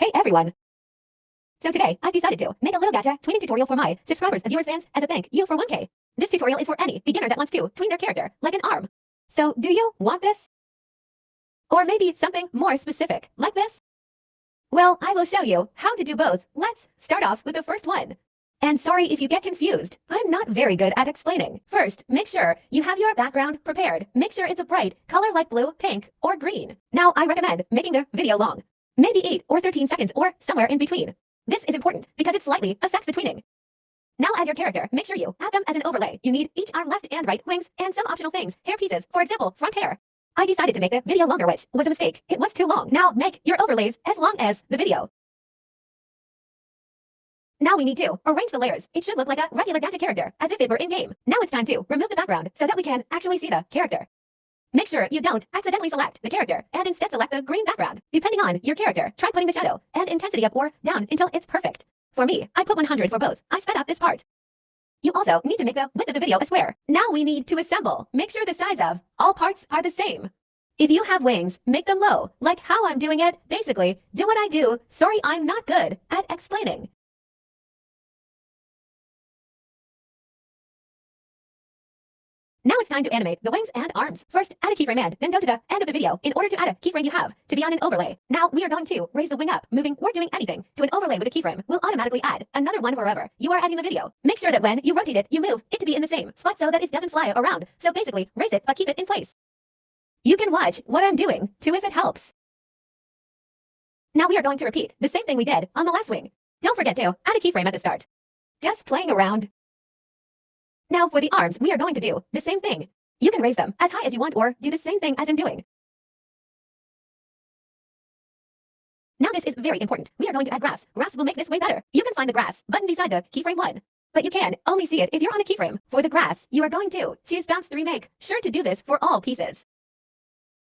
Hey everyone! So today, I've decided to make a little gacha tweening tutorial for my subscribers and viewers fans as a thank you for 1K. This tutorial is for any beginner that wants to tween their character, like an arm. So do you want this? Or maybe something more specific, like this? Well, I will show you how to do both. Let's start off with the first one. And sorry if you get confused, I'm not very good at explaining. First, make sure you have your background prepared. Make sure it's a bright color like blue, pink, or green. Now, I recommend making the video long. Maybe 8 or 13 seconds or somewhere in between. This is important because it slightly affects the tweening. Now add your character. Make sure you add them as an overlay. You need each arm left and right, wings, and some optional things. Hair pieces, for example, front hair. I decided to make the video longer, which was a mistake. It was too long. Now make your overlays as long as the video. Now we need to arrange the layers. It should look like a regular gacha character, as if it were in-game. Now it's time to remove the background so that we can actually see the character. Make sure you don't accidentally select the character and instead select the green background. Depending on your character, try putting the shadow and intensity up or down until it's perfect. For me, I put 100 for both. I sped up this part. You also need to make the width of the video a square. Now we need to assemble. Make sure the size of all parts are the same. If you have wings, make them low, like how I'm doing it. Basically, do what I do. Sorry, I'm not good at explaining. Now it's time to animate the wings and arms. First, add a keyframe and then go to the end of the video in order to add a keyframe you have to be on an overlay. Now we are going to raise the wing up, moving or doing anything to an overlay with a keyframe will automatically add another one wherever you are adding the video. Make sure that when you rotate it, you move it to be in the same spot so that it doesn't fly around. So basically, raise it but keep it in place. You can watch what I'm doing too if it helps. Now we are going to repeat the same thing we did on the last wing. Don't forget to add a keyframe at the start. Just playing around. Now for the arms, we are going to do the same thing. You can raise them as high as you want or do the same thing as I'm doing. Now this is very important. We are going to add graphs. Graphs will make this way better. You can find the graphs button beside the keyframe one. But you can only see it if you're on a keyframe. For the graphs, you are going to choose bounce 3 make. Sure to do this for all pieces.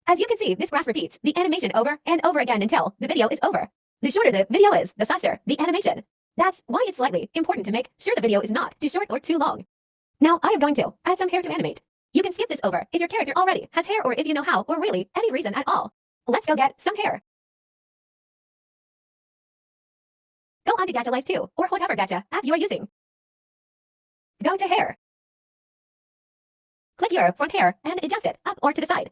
As you can see, this graph repeats the animation over and over again until the video is over. The shorter the video is, the faster the animation. That's why it's slightly important to make sure the video is not too short or too long. Now I am going to add some hair to animate. You can skip this over if your character already has hair or if you know how or really any reason at all. Let's go get some hair. Go on to Gacha Life 2 or whatever gacha app you are using. Go to hair. Click your front hair and adjust it up or to the side.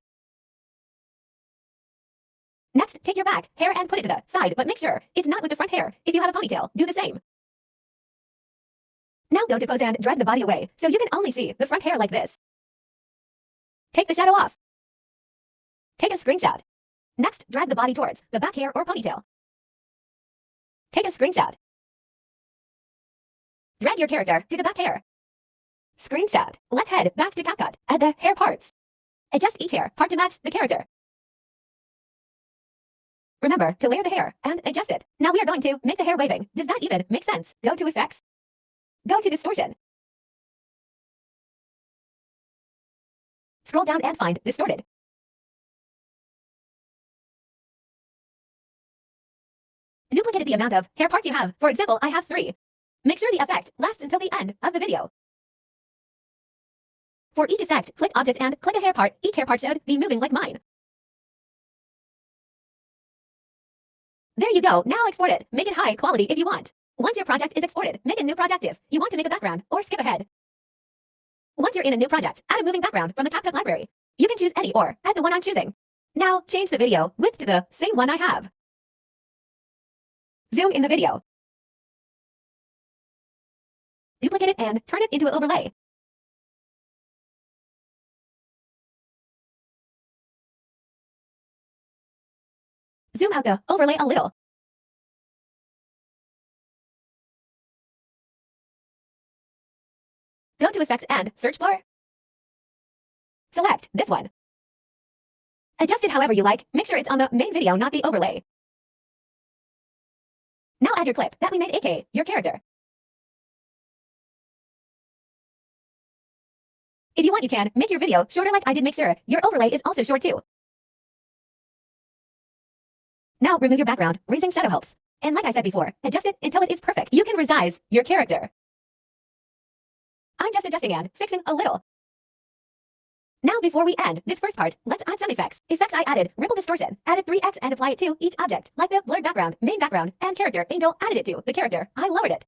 Next, take your back hair and put it to the side, but make sure it's not with the front hair. If you have a ponytail, do the same. Now go to pose and drag the body away, so you can only see the front hair like this. Take the shadow off. Take a screenshot. Next, drag the body towards the back hair or ponytail. Take a screenshot. Drag your character to the back hair. Screenshot. Let's head back to CapCut. Add the hair parts. Adjust each hair part to match the character. Remember to layer the hair and adjust it. Now we are going to make the hair waving. Does that even make sense? Go to Effects. Go to Distortion. Scroll down and find Distorted. Duplicate the amount of hair parts you have. For example, I have 3. Make sure the effect lasts until the end of the video. For each effect, click Object and click a hair part. Each hair part should be moving like mine. There you go. Now export it. Make it high quality if you want. Once your project is exported, make a new project if you want to make a background or skip ahead. Once you're in a new project, add a moving background from the CapCut library. You can choose any or add the one I'm choosing. Now change the video width to the same one I have. Zoom in the video. Duplicate it and turn it into an overlay. Zoom out the overlay a little. Go to Effects and Search Bar. Select this one. Adjust it however you like. Make sure it's on the main video, not the overlay. Now add your clip that we made, aka your character. If you want, you can make your video shorter like I did. Make sure your overlay is also short too. Now remove your background. Raising shadow helps. And like I said before, adjust it until it is perfect. You can resize your character. I'm just adjusting and fixing a little. Now before we end this first part, let's add some effects. Effects I added, ripple distortion, added 3x and apply it to each object, like the blurred background, main background, and character, angel, added it to the character. I lowered it.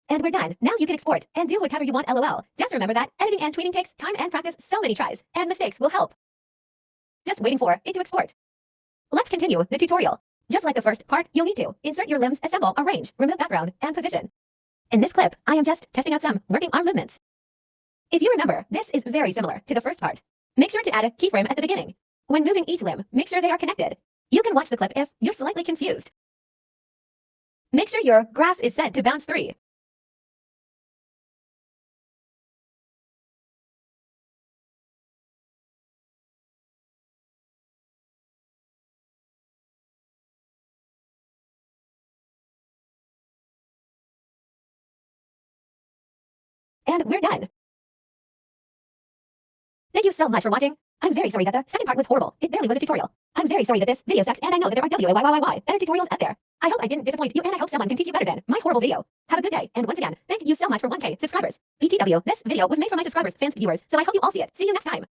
And we're done. Now you can export and do whatever you want, LOL. Just remember that editing and tweeting takes time and practice. So many tries and mistakes will help. Just waiting for it to export. Let's continue the tutorial. Just like the first part, you'll need to insert your limbs, assemble, arrange, remove background, and position. In this clip, I am just testing out some working arm movements. If you remember, this is very similar to the first part. Make sure to add a keyframe at the beginning. When moving each limb, make sure they are connected. You can watch the clip if you're slightly confused. Make sure your graph is set to bounce 3. And we're done. Thank you so much for watching. I'm very sorry that the second part was horrible. It barely was a tutorial. I'm very sorry that this video sucks, and I know that there are WAYYYY better tutorials out there. I hope I didn't disappoint you, and I hope someone can teach you better than my horrible video. Have a good day, and once again, thank you so much for 1K subscribers. BTW, this video was made for my subscribers, fans, viewers, so I hope you all see it. See you next time.